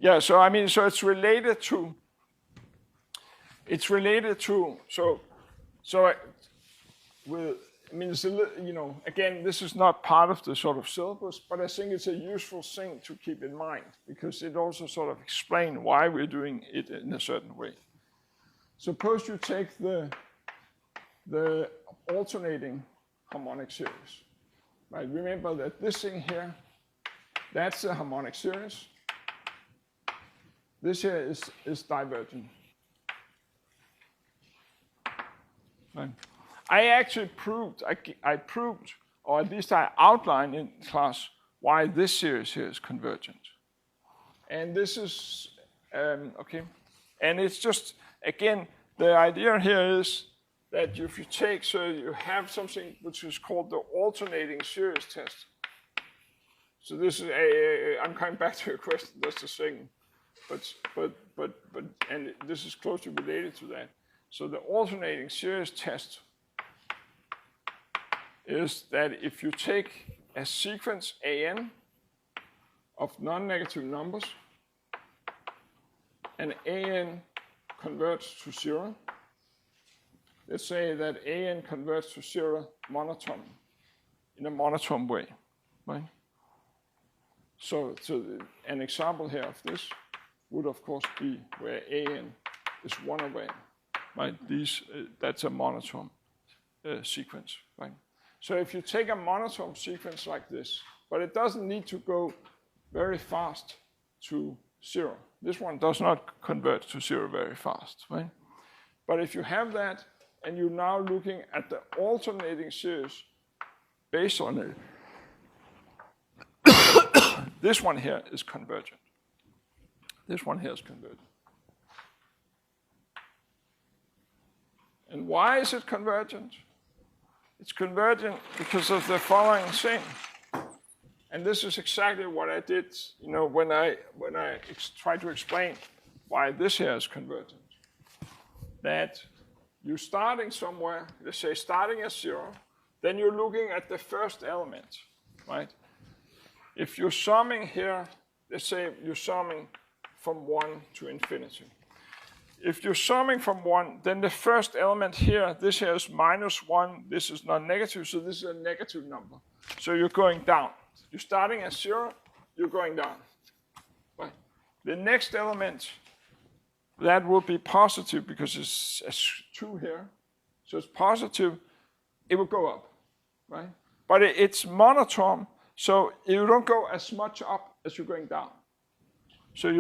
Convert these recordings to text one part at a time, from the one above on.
Yeah, so I mean, so it's related to, I mean, it's again, this is not part of the sort of syllabus, but I think it's a useful thing to keep in mind because it also sort of explains why we're doing it in a certain way. Suppose you take the alternating harmonic series, right? Remember that this thing here, that's a harmonic series. This here is divergent. Right? I actually proved, or at least I outlined in class why this series here is convergent. And this is, okay. And it's just, again, the idea here is that if you take, so you have something which is called the alternating series test. So this is I'm coming back to your question, that's the thing. And this is closely related to that. So the alternating series test is that if you take a sequence AN of non-negative numbers and AN converts to 0, let's say that AN converts to 0 monotone, in a monotone way, right? So an example here of this would of course be where AN is 1 over N, right? That's a monotone sequence, right? So if you take a monotone sequence like this, but it doesn't need to go very fast to 0. This one does not convert to 0 very fast, right? But if you have that, and you're now looking at the alternating series based on it, this one here is convergent. This one here is convergent. And why is it convergent? It's convergent because of the following thing. And this is exactly what I did, when I tried to explain why this here is convergent. That you're starting somewhere, let's say starting at 0, then you're looking at the first element, right? If you're summing here, let's say you're summing from 1 to infinity. If you're summing from 1, then the first element here, this here is -1, this is non-negative, so this is a negative number. So you're going down. You're starting at 0, you're going down. Right? The next element, that will be positive because it's 2 here. So it's positive, it will go up, right? But it's monotone, so you don't go as much up as you're going down. So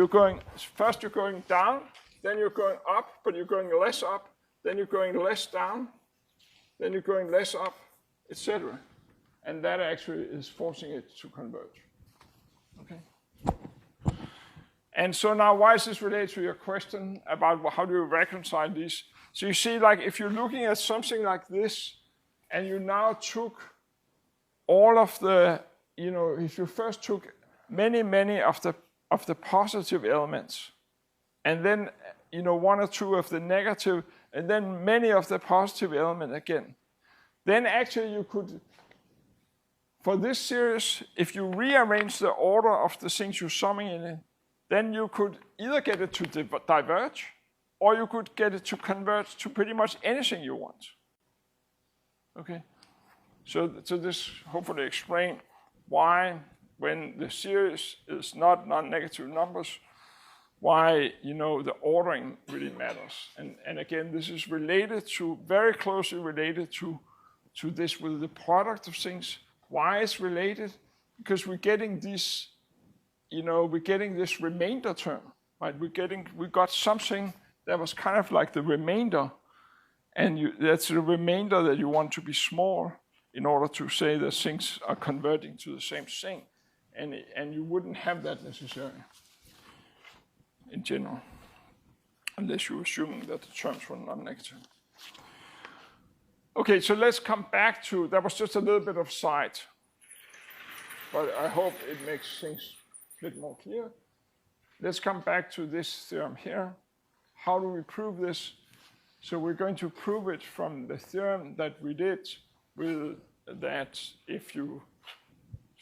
first you're going down, then you're going up, but you're going less up, then you're going less down, then you're going less up, etc. And that actually is forcing it to converge. Okay? And so now why is this related to your question about how do you reconcile these? So you see, like if you're looking at something like this, and you now took all of the, if you first took many of the positive elements, and then 1 or 2 of the negative, and then many of the positive element again. Then actually you could, for this series, if you rearrange the order of the things you're summing in it, then you could either get it to diverge, or you could get it to converge to pretty much anything you want. Okay? So this hopefully explains why, when the series is not non-negative numbers, why the ordering really matters. And again, this is related to, very closely related to this with the product of things. Why it's related? Because we're getting this, we're getting this remainder term, right? We got something that was kind of like the remainder, and that's the remainder that you want to be small in order to say that things are converting to the same thing. And you wouldn't have that necessarily in general, unless you're assuming that the terms were non-negative. Okay, so let's come back to, that was just a little bit of side, but I hope it makes things a bit more clear. Let's come back to this theorem here. How do we prove this? So we're going to prove it from the theorem that we did with that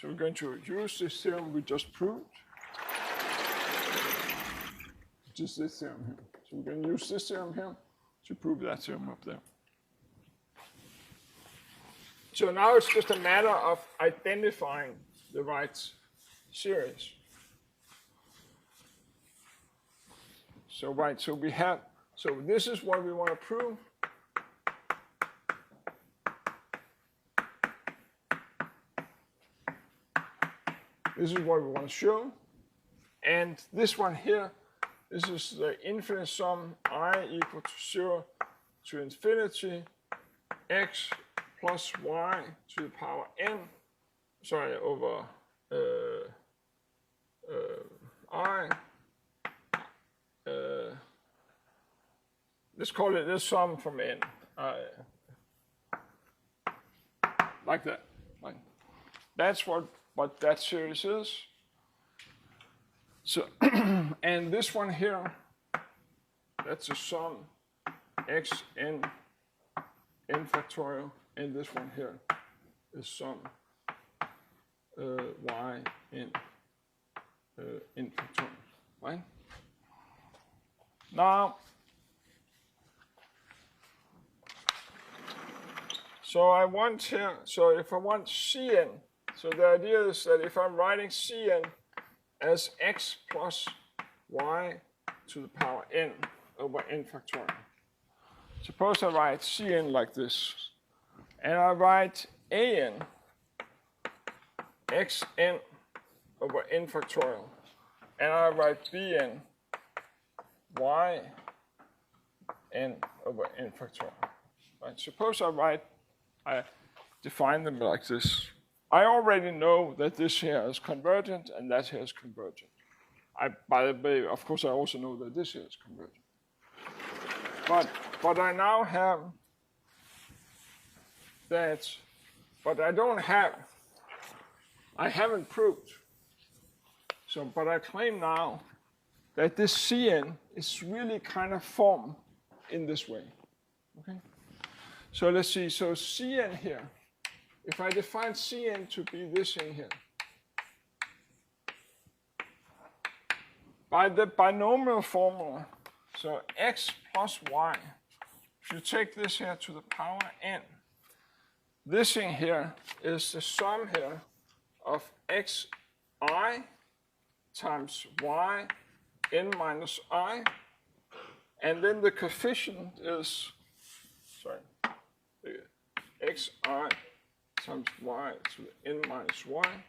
so we're going to use this theorem we just proved. which is this theorem here. So we can use this theorem here to prove that theorem up there. So now it's just a matter of identifying the right series. So so we have, so this is what we want to prove. This is what we want to show. And this one here, this is the infinite sum I equal to 0 to infinity x plus y to the power n, sorry, over I. Let's call it the sum from n. Like that. Like, that's what that series is. So, and this one here, that's a sum x n factorial, and this one here is sum y n factorial, right? Now, so I want here, so if I want Cn, so the idea is that if I'm writing Cn as x plus y to the power n over n factorial. Suppose I write Cn like this, and I write An xn over n factorial, and I write Bn y n over n factorial. Right? Suppose I define them like this. I already know that this here is convergent and that here is convergent. By the way, of course, I also know that this here is convergent. But I now have that, but I don't have, I haven't proved. So, but I claim now that this Cn is really kind of formed in this way. Okay? So let's see, so Cn here, if I define Cn to be this in here, by the binomial formula, so x plus y, if you take this here to the power n, this thing here is the sum here of xi times y n minus I, and then the coefficient is, sorry, xi times y to the n minus y,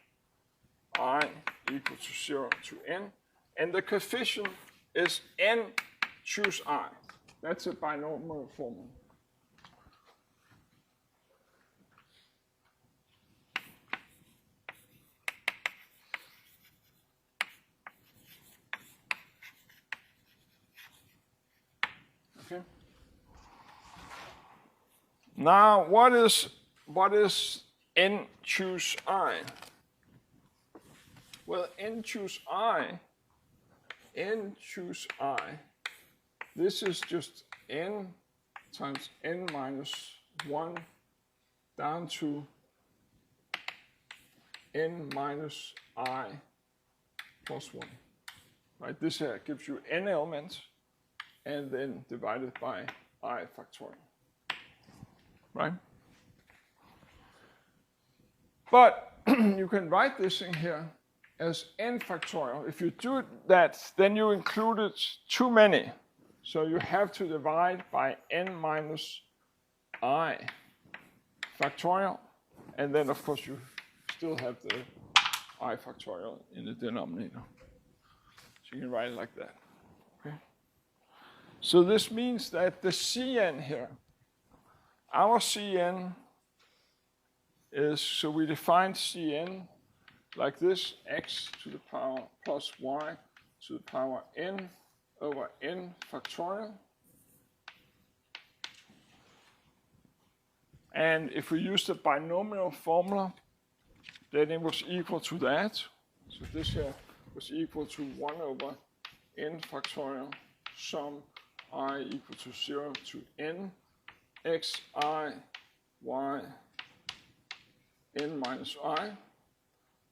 I equal to 0 to n, and the coefficient is n choose I. That's a binomial formula. Okay. Now, what is n choose I? Well, n choose I, this is just n times n minus 1 down to n minus I plus 1. Right? This here gives you n elements and then divided by I factorial. Right? But you can write this in here as n factorial. If you do that, then you included too many. So you have to divide by n minus I factorial. And then, of course, you still have the I factorial in the denominator. So you can write it like that. Okay? So this means that the Cn here, our Cn is, so we define Cn like this, x to the power plus y to the power n over n factorial. And if we use the binomial formula, then it was equal to that. So this here was equal to 1 over n factorial sum I equal to 0 to n xi y n minus I,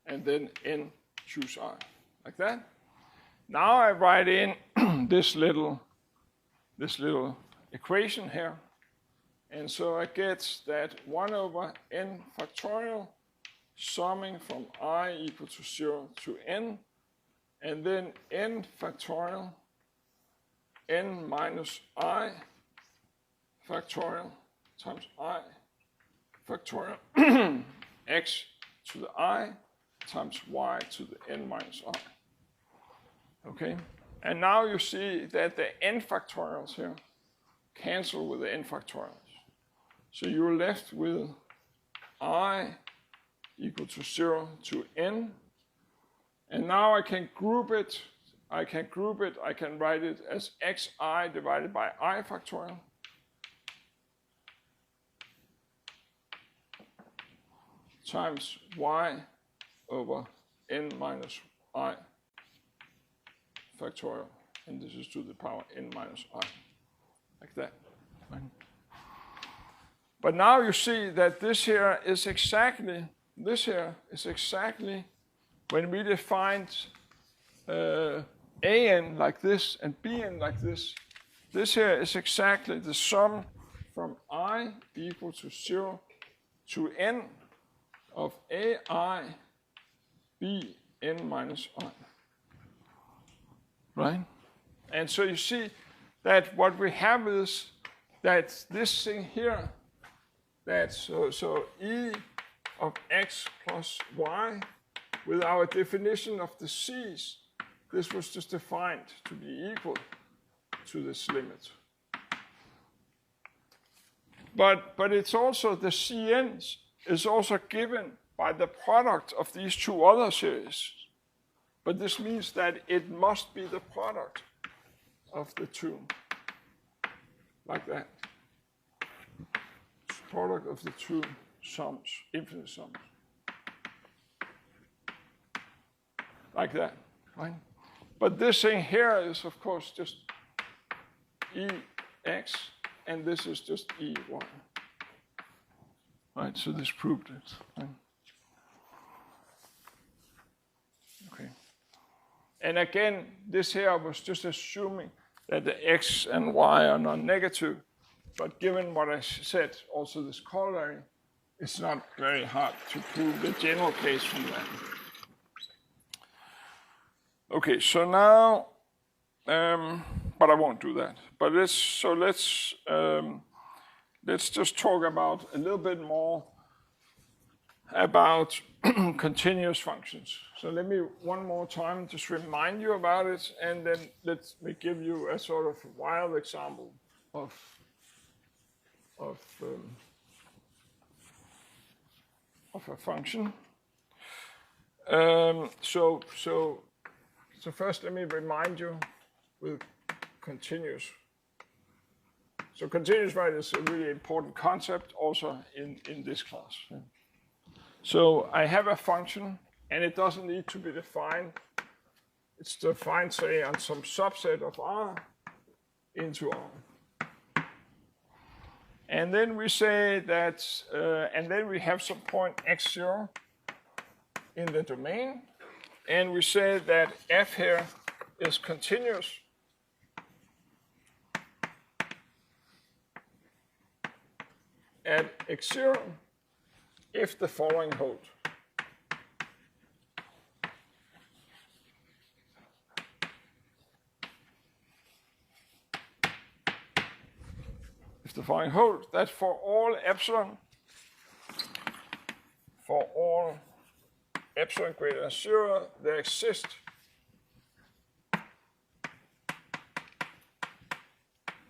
and then n choose I, like that. Now I write in this little equation here. And so I get that 1 over n factorial summing from I equal to 0 to n, and then n factorial n minus I factorial times I factorial x to the I times y to the n minus I. Okay? And now you see that the n factorials here cancel with the n factorials. So you're left with I equal to 0 to n. And now I can group it. I can write it as xi divided by I factorial. Times y over n minus I factorial. And this is to the power n minus I. Like that. But now you see that this here is exactly when we defined an like this and bn like this. This here is exactly the sum from I equal to 0 to n of ai bn minus I. Right? And so you see that what we have is that this thing here, that's so e of x plus y, with our definition of the c's, this was just defined to be equal to this limit. But it's also the cn's is also given by the product of these two other series. But this means that it must be the product of the two. Like that. It's product of the two sums, infinite sums. Like that, right? But this thing here is, of course, just ex, and this is just ey. Right, so this proved it. Right? Okay. And again, this here was just assuming that the x and y are non-negative. But given what I said, also this corollary, it's not very hard to prove the general case from that. Okay, so now, but I won't do that. But let's just talk about a little bit more about continuous functions. So let me one more time just remind you about it, and then let me give you a sort of wild example of a function. So first let me remind you with continuous. So continuous, right, is a really important concept also in this class. So I have a function, and it doesn't need to be defined. It's defined, say, on some subset of R into R. And then we say that, and then we have some point x0 in the domain, and we say that f here is continuous at x0 if the following hold. If the following hold, that for all epsilon greater than 0, there exists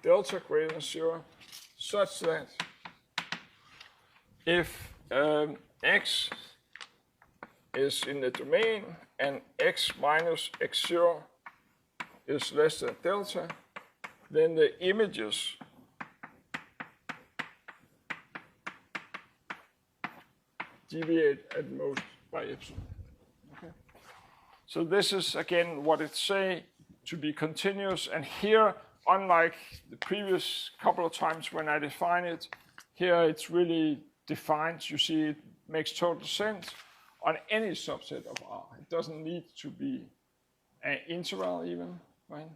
delta greater than 0, such that if x is in the domain and x minus x0 is less than delta, then the images deviate at most by epsilon. Okay. So this is again what it say to be continuous, and here, unlike the previous couple of times when I define it, here it's really defined. You see, it makes total sense on any subset of R. It doesn't need to be an interval even, right?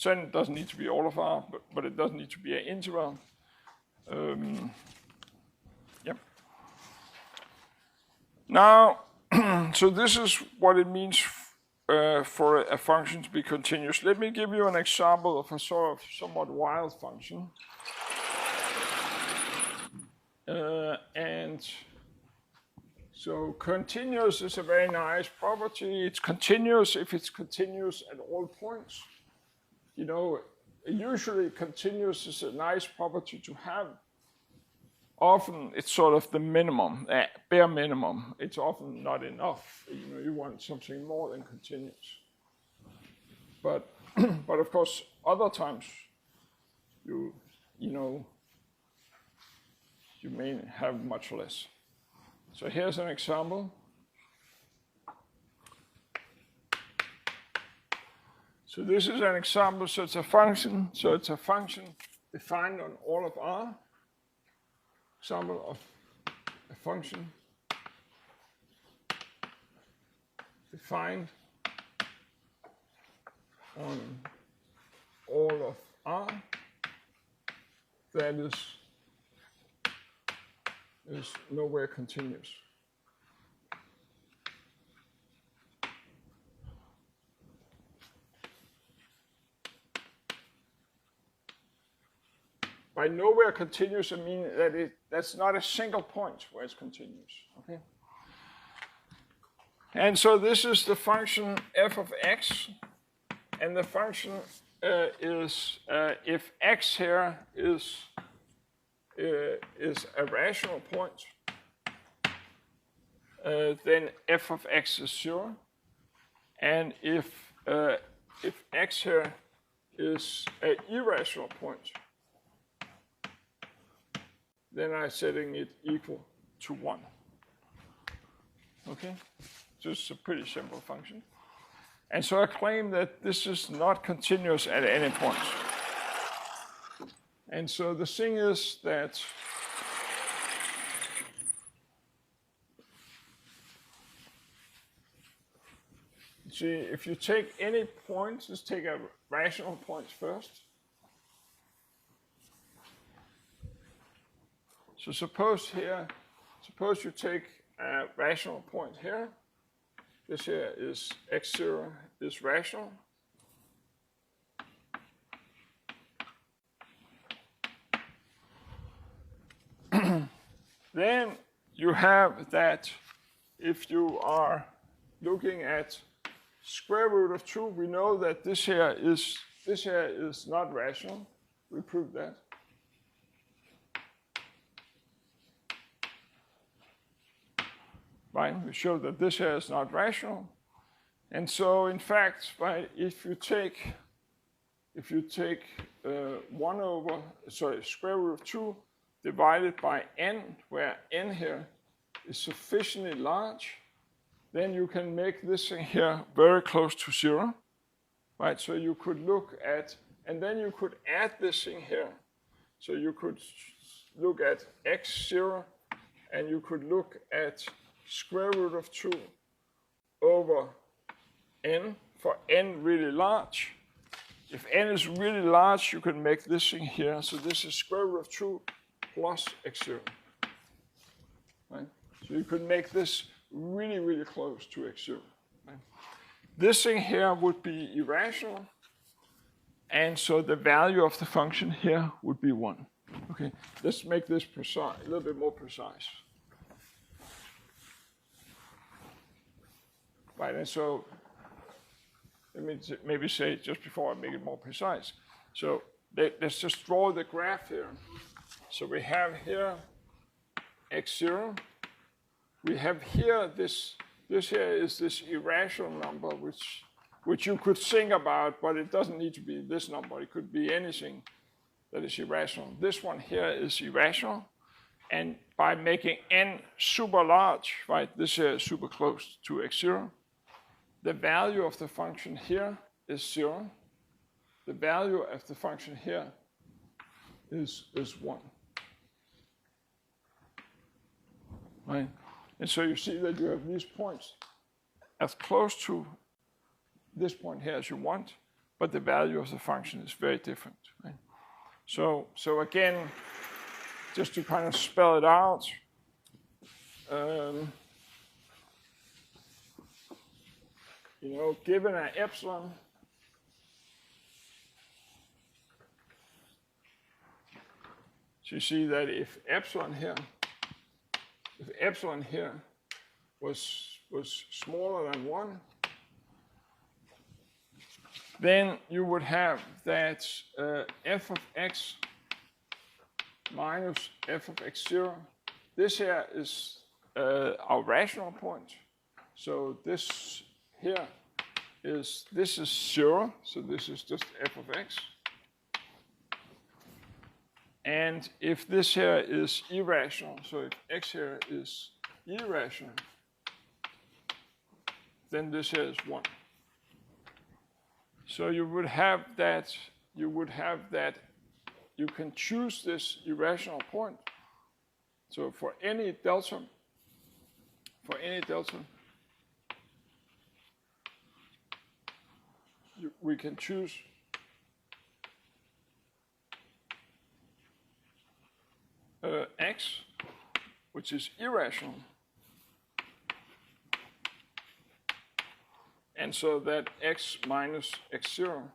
Then it doesn't need to be all of R, but it doesn't need to be an interval. Yep. Now, so this is what it means for a function to be continuous. Let me give you an example of a sort of somewhat wild function. And so continuous is a very nice property. It's continuous if it's continuous at all points. You know, usually continuous is a nice property to have. Often it's sort of the minimum, bare minimum. It's often not enough. You know, you want something more than continuous. But of course, other times you may have much less. So here's an example. So this is an example. So it's a function. So it's a function defined on all of R. Example of a function defined on all of R that is nowhere continuous. By nowhere continuous, I mean that that's not a single point where it's continuous. Okay. And so this is the function f of x, and the function is if x here is a rational point, then f of x is 0, and if x here is an irrational point, then I'm setting it equal to 1. Okay? Just a pretty simple function. And so I claim that this is not continuous at any point. And so the thing is that see, if you take any point, just take a rational point first. So suppose you take a rational point here. This here is x0 is rational. Then you have that if you are looking at square root of 2, we know that this here is not rational. We proved that. Right? We showed that this here is not rational. And so in fact, right, if you take square root of 2 divided by n, where n here is sufficiently large, then you can make this thing here very close to 0. Right? So you could look at, and then you could add this thing here. So you could look at x0, and you could look at square root of 2 over n for n really large. If n is really large, you can make this thing here. So this is square root of 2 plus x0. Right? So you could make this really, really close to x0. Right? This thing here would be irrational. And so the value of the function here would be 1. Okay, let's make this precise, a little bit more precise. Right, and so let me maybe say just before I make it more precise. So let's just draw the graph here. So we have here x0. We have here this here is this irrational number, which you could think about, but it doesn't need to be this number. It could be anything that is irrational. This one here is irrational. And by making n super large, right, this here is super close to x0. The value of the function here is 0. The value of the function here is 1. Right? And so you see that you have these points as close to this point here as you want, but the value of the function is very different. Right? So again, just to kind of spell it out, given an epsilon, so you see that if epsilon here was smaller than 1, then you would have that f of x minus f of x0. This here is our rational point. So this here is 0, so this is just f of x. And if this here is irrational, so if x here is irrational, then this here is 1. So you would have that you can choose this irrational point. So for any delta, we can choose x, which is irrational. And so that x minus x0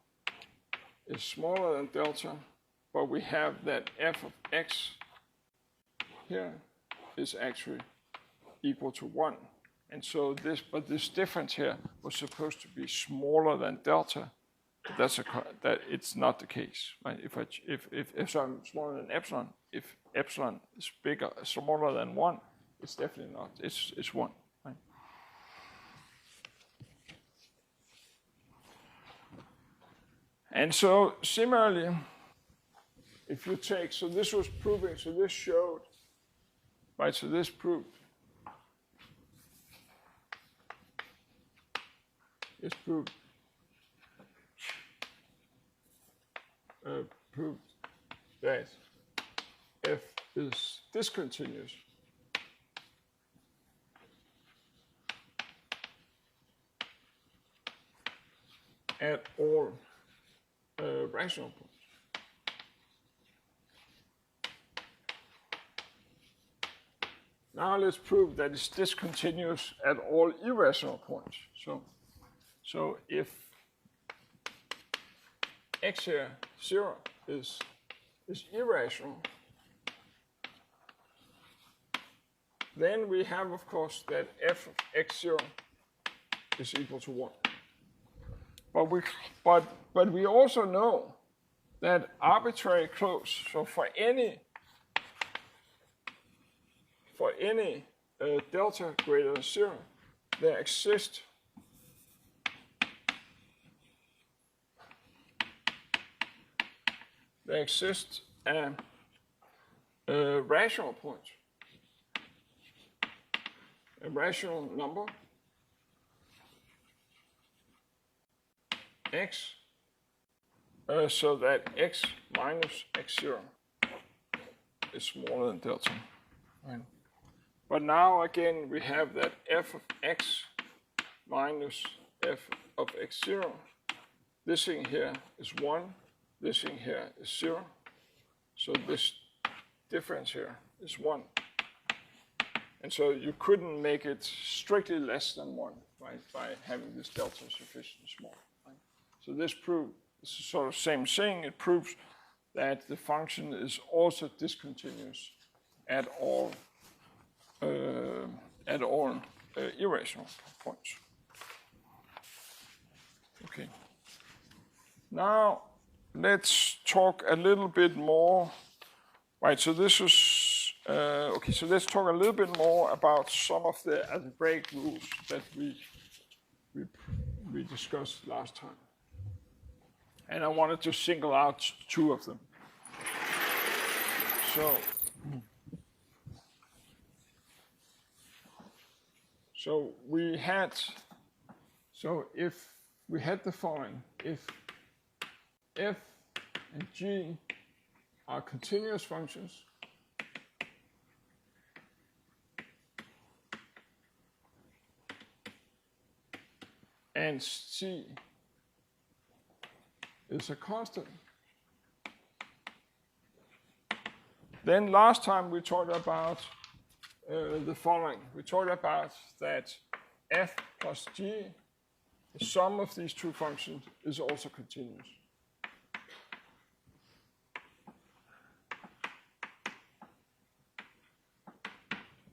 is smaller than delta, but we have that f of x here is actually equal to 1. And so this difference here was supposed to be smaller than delta. But that it's not the case. Right? If epsilon is smaller than epsilon, if epsilon is smaller than 1, it's definitely not. It's 1. Right? And so similarly, if you take, so this was proving, so this showed, right, so this proved, proved that f is discontinuous at all rational points. Now let's prove that it's discontinuous at all irrational points. So if x here 0 is irrational, then we have, of course, that f of x0 is equal to 1. But we also know that arbitrary close, so for any delta greater than 0, there exists a rational point, a rational number x, so that x minus x0 is smaller than delta. Right. But now again we have that f of x minus f of x0. This thing here is 1, this thing here is 0. So this difference here is 1. And so you couldn't make it strictly less than 1, right, by having this delta sufficiently small. Right? So this proves, it's sort of same thing. It proves that the function is also discontinuous at all irrational points. Okay. Now let's talk a little bit more. Right. So this is okay. So let's talk a little bit more about some of the algebraic rules that we discussed last time. And I wanted to single out 2 of them. So we had, if we had the following, if f and g are continuous functions, and c is a constant. Then last time we talked about the following. We talked about that f plus g, the sum of these two functions, is also continuous.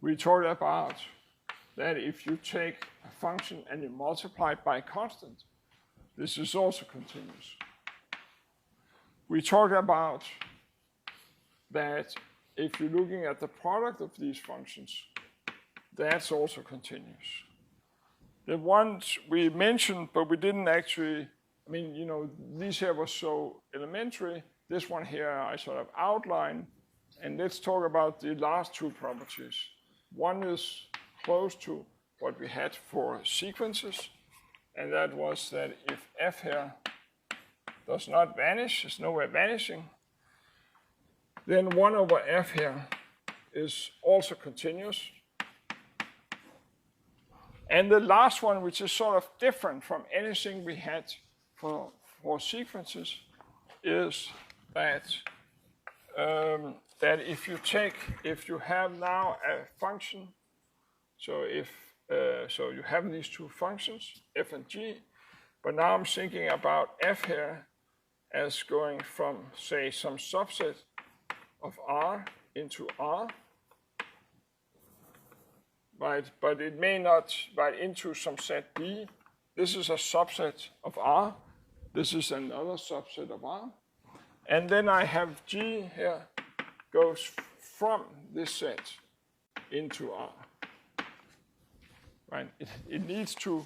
We talked about that if you take a function and you multiply it by a constant, this is also continuous. We talked about that if you're looking at the product of these functions, that's also continuous. The ones we mentioned, but we didn't actually, I mean, you know, these here were so elementary. This one here I sort of outlined. And let's talk about the last two properties. One is close to what we had for sequences, and that was that if f here does not vanish, is nowhere vanishing, then 1 over f here is also continuous. And the last one, which is sort of different from anything we had for sequences, is that that if you have now a function, so you have these two functions, f and g, but now I'm thinking about f here as going from, say, some subset of R into R, right? But it may not, right, into some set B. This is a subset of R. This is another subset of R. And then I have G here goes from this set into R. Right? It needs to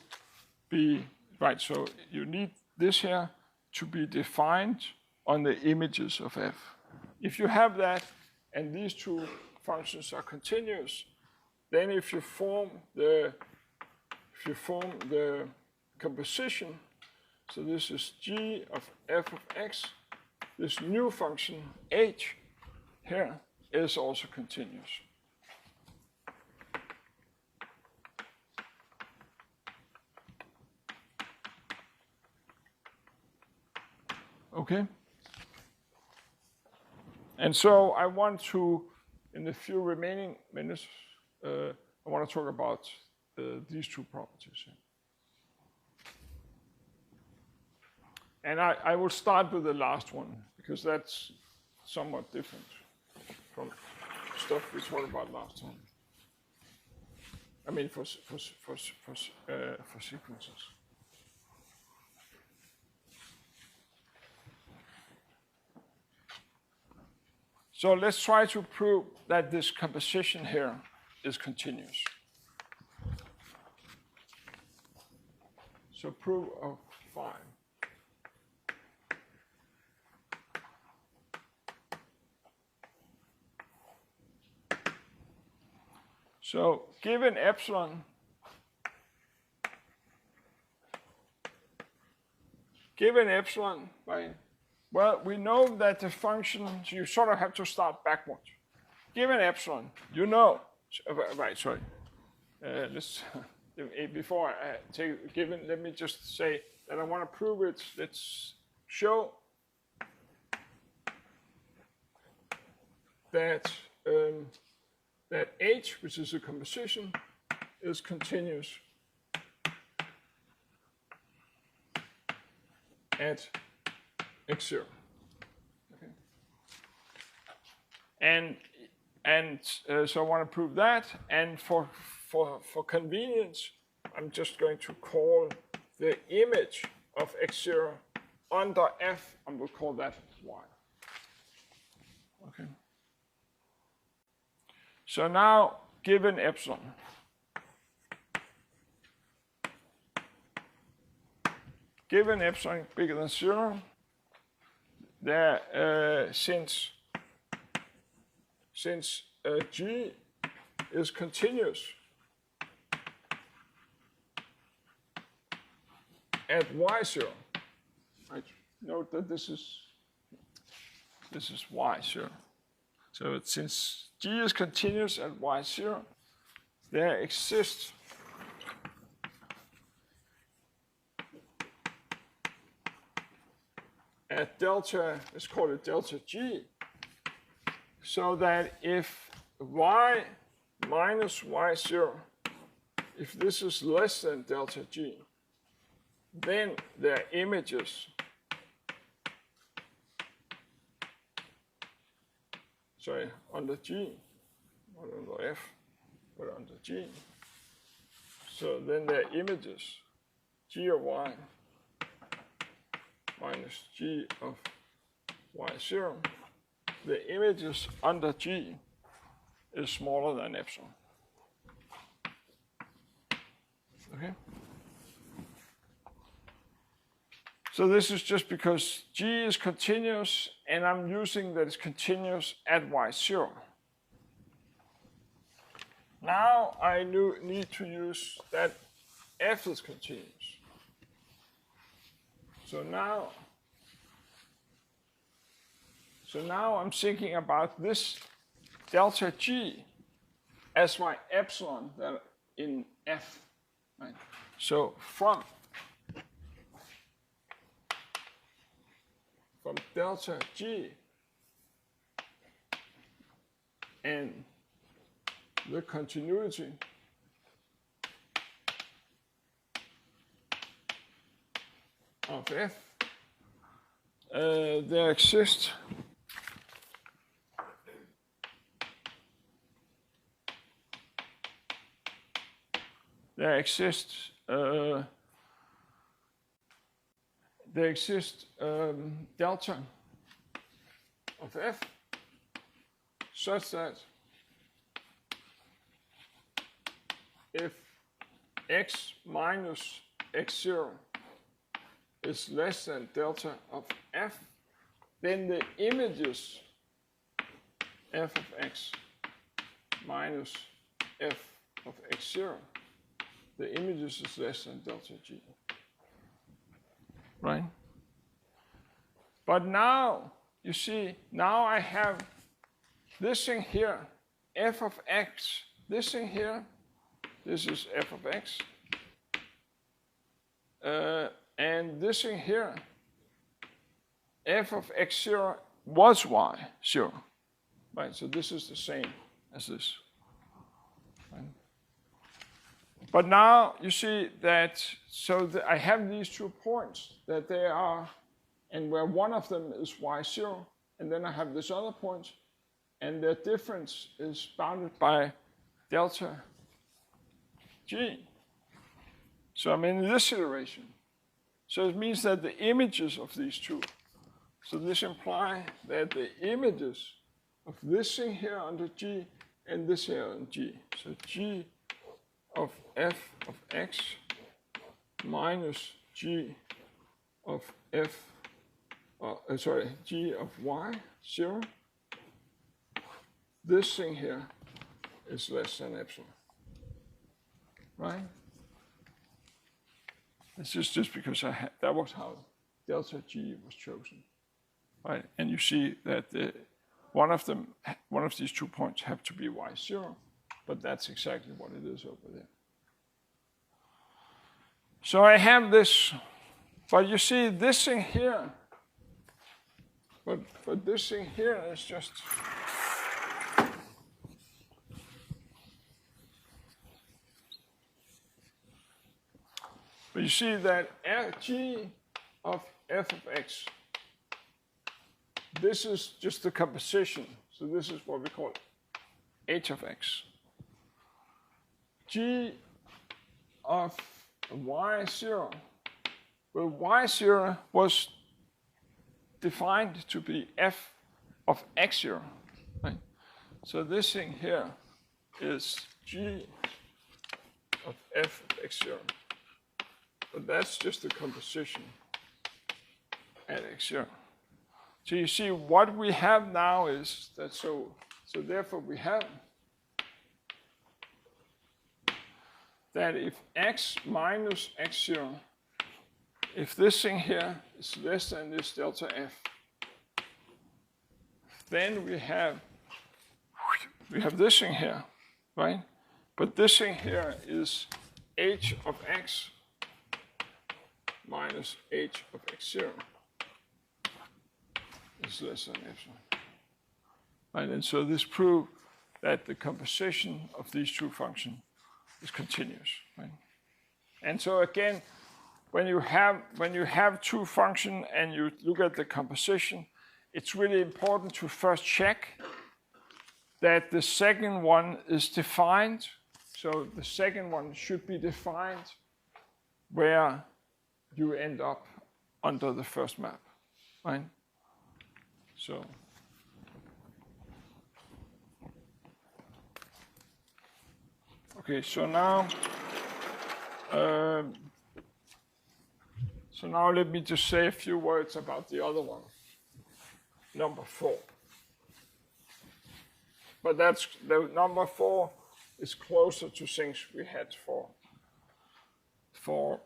be, right, so you need this here to be defined on the images of f. If you have that, and these two functions are continuous, then if you form the composition, so this is g of f of x, this new function h here is also continuous. Okay? And so I want to, in the few remaining minutes, I want to talk about these two properties. And I will start with the last one, because that's somewhat different from stuff we talked about last time. I mean, for sequences. So let's try to prove that this composition here is continuous. So proof of 5. So given epsilon, right? Well, we know that the function, so you sort of have to start backwards. Given epsilon, you know, right, sorry. Before I take given, let me just say that I want to prove it. Let's show that that H, which is a composition, is continuous at x0. Okay. And so I want to prove that. And for convenience, I'm just going to call the image of x0 under f, and we'll call that y. Okay. So now, given epsilon, bigger than 0, there since g is continuous at y0, right? Note that this is y0. So since g is continuous at y0, there exists at delta, let's call it delta G, so that if y minus y0, if this is less than delta G, then their images under G, not under F, but under G. So then their images, G of y minus G of y0, the images under G is smaller than epsilon. Okay? So this is just because G is continuous, and I'm using that it's continuous at y0. Now I need to use that F is continuous. So now I'm thinking about this delta G as my epsilon that in F. Right? So from delta G and the continuity of F, there exists delta of F such that if x minus x0 is less than delta of F, then the images f of x minus f of x0, the images is less than delta G. Right? But now, you see, now I have this thing here, f of x, this thing here, this is f of x, and this thing here, f of x0 was y0, right? So this is the same as this. Right? But now you see that, so I have these 2 points that they are, and where one of them is y0, and then I have this other point, and their difference is bounded by delta G. So I'm in this iteration. So it means that the images of these 2, so this implies that the images of this thing here under G and this here on G. So G of f of x minus G of f, G of y0, this thing here is less than epsilon, right? This is just because that was how delta G was chosen, right? And you see that one of these 2 points have to be y0, but that's exactly what it is over there. So I have this, but you see this thing here, but this thing here is just, but you see that G of f of x, this is just the composition. So this is what we call h of x. G of y0, well, y0 was defined to be f of x0, right? So this thing here is G of f of x0. But that's just the composition at x0. So you see what we have now is that so therefore we have that if x minus x0, if this thing here is less than this delta f, then we have this thing here, right? But this thing here is h of x minus h of x0. is less than epsilon. Right, and so this proves that the composition of these two functions is continuous. Right? And so again, when you have two functions and you look at the composition, it's really important to first check that the second one is defined. So the second one should be defined where you end up under the first map, right? So okay, so now let me just say a few words about the other one, number 4. But that's the number 4 is closer to things we had for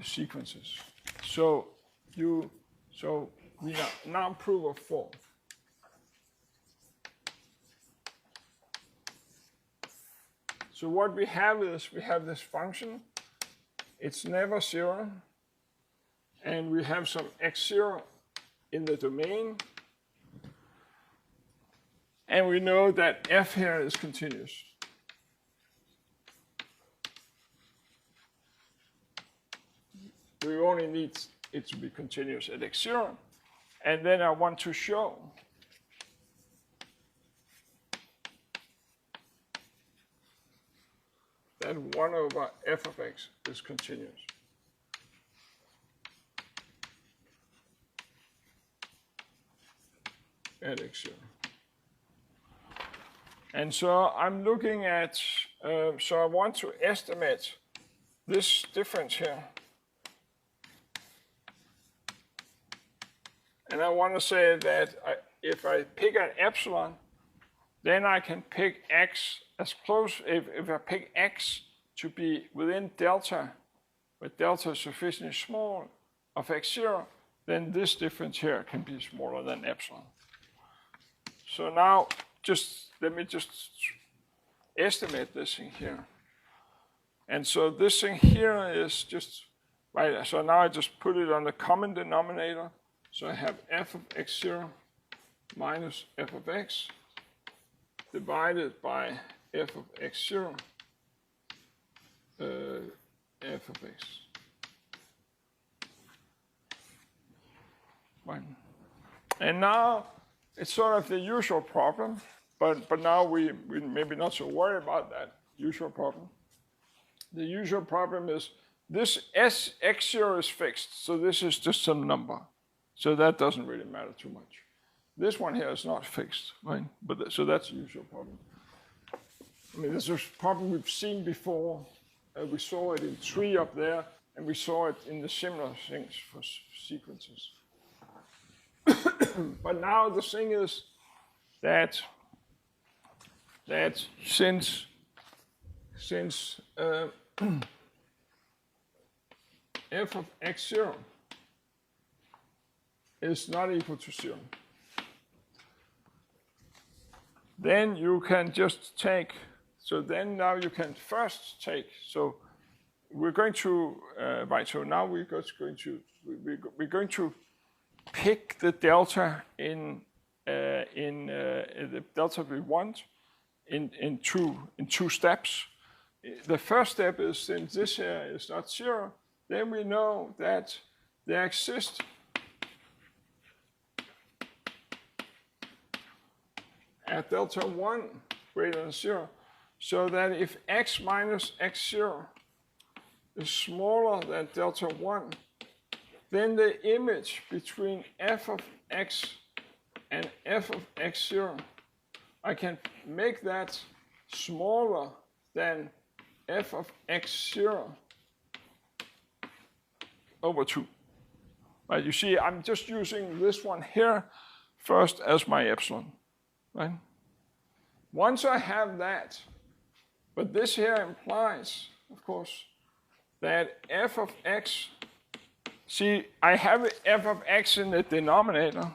sequences. So we now prove of 4. So what we have is we have this function. It's never 0, and we have some x0 in the domain. And we know that f here is continuous. We only need it to be continuous at x0. And then I want to show that 1 over f of x is continuous. At x0. And so I'm looking at, so I want to estimate this difference here. And I want to say that if I pick an epsilon, then I can pick x as close, if I pick x to be within delta, where delta is sufficiently small of x0, then this difference here can be smaller than epsilon. So now, let me just estimate this thing here. And so this thing here is just, right, so now I just put it on the common denominator. So I have f of x0 minus f of x divided by f of x0, f of x. Right. And now it's sort of the usual problem. But now we maybe not so worried about that usual problem. The usual problem is this x0 is fixed, so this is just some number. So that doesn't really matter too much. This one here is not fixed, right? But so that's the usual problem. I mean, this is a problem we've seen before. We saw it in 3 up there, and we saw it in the similar things for sequences. But now the thing is that since f of x0 is not equal to 0, then you can just take, so then now you can first take, so we're going to, right, so now we're going to pick the delta in the delta we want in two steps. The first step is, since this here is not 0, then we know that there exists at delta 1 greater than 0, so that if x minus x0 is smaller than delta 1, then the image between f of x and f of x0, I can make that smaller than f of x0 over 2. Right, you see, I'm just using this one here first as my epsilon. Right? Once I have that, but this here implies, of course, that f of x, see, I have f of x in the denominator,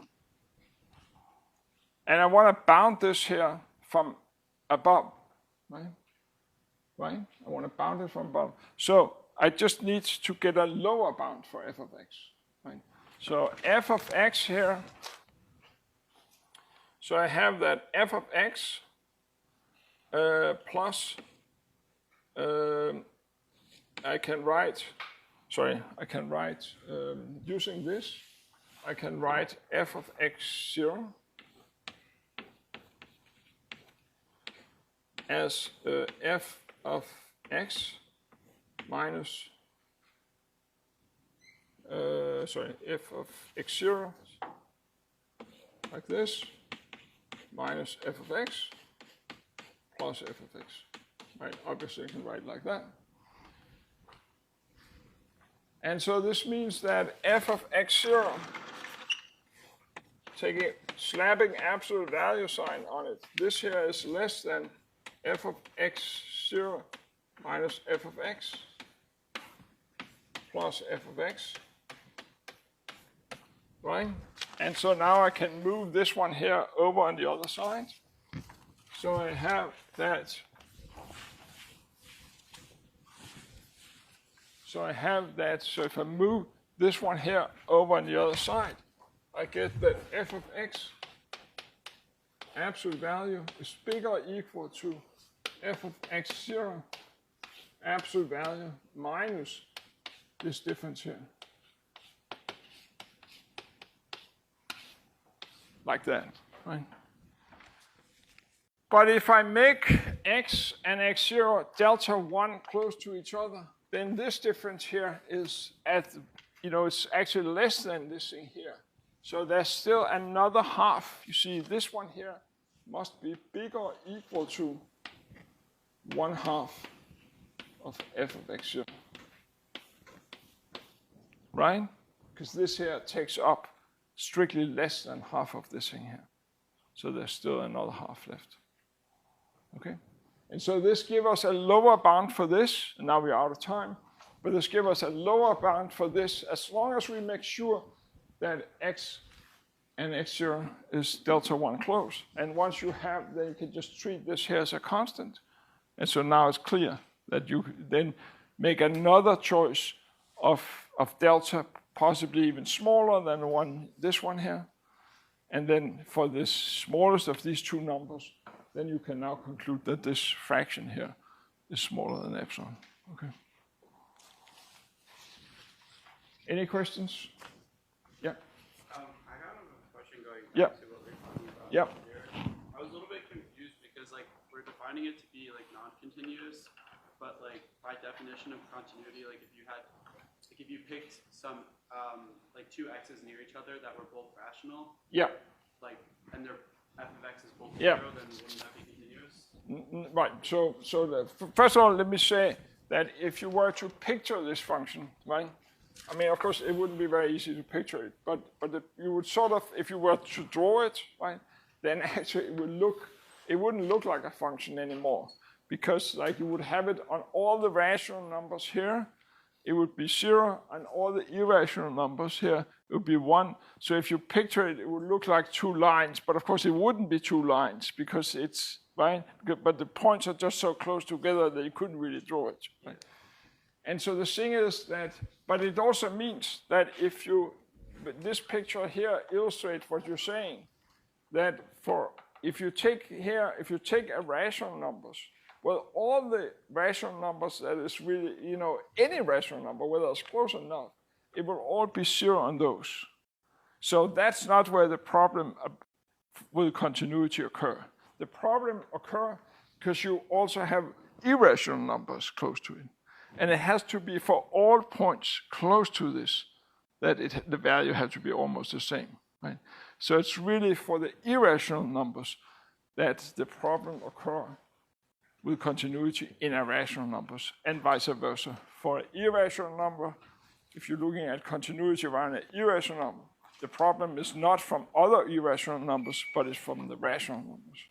and I want to bound this here from above, right? Right? I want to bound it from above. So I just need to get a lower bound for f of x, right? So f of x here, so I have that f of x plus, I can write, using this, I can write f of x0 as f of x minus, f of x0, like this, minus f of x plus f of x. Right, obviously I can write like that. And so this means that f of x0, slapping absolute value sign on it, this here is less than f of x0 minus f of x plus f of x, right? And so now I can move this one here over on the other side. So I have that. So if I move this one here over on the other side, I get that f of x absolute value is bigger or equal to f of x0 absolute value minus this difference here. Like that, right? But if I make x and x0 delta 1 close to each other, then this difference here is it's actually less than this thing here. So there's still another half. You see, this one here must be bigger or equal to 1/2 of f of x0. Right? Because this here takes up strictly less than half of this thing here. So there's still another half left. Okay? And so this gives us a lower bound for this, and now we're out of time, but this gives us a lower bound for this as long as we make sure that x and x0 is delta 1 close. And once you have, then you can just treat this here as a constant. And so now it's clear that you then make another choice of delta, possibly even smaller than this one here. And then for the smallest of these two numbers, then you can now conclude that this fraction here is smaller than epsilon. Okay. Any questions? Yeah. I have a question going back to what we're talking about here. I was a little bit confused because we're defining it to be non-continuous, but by definition of continuity, if you picked some two x's near each other that were both rational, and their f of x is both 0, then wouldn't that be continuous? Right. So first of all, let me say that if you were to picture this function, right? I mean, of course, it wouldn't be very easy to picture it, but you would sort of, if you were to draw it, right, then actually it wouldn't look like a function anymore, because you would have it on all the rational numbers here, it would be 0, and all the irrational numbers here, it would be 1. So if you picture it, it would look like two lines, but of course it wouldn't be two lines because it's, right? But the points are just so close together that you couldn't really draw it, right? And so the thing is that, but it also means that this picture here illustrates what you're saying, that if you take irrational numbers, well, all the rational numbers that is really, any rational number, whether it's close or not, it will all be 0 on those. So that's not where the problem with continuity occur. The problem occur because you also have irrational numbers close to it. And it has to be for all points close to this that the value has to be almost the same, right? So it's really for the irrational numbers that the problem occur with continuity in irrational numbers, and vice versa. For an irrational number, if you're looking at continuity around an irrational number, the problem is not from other irrational numbers, but it's from the rational numbers.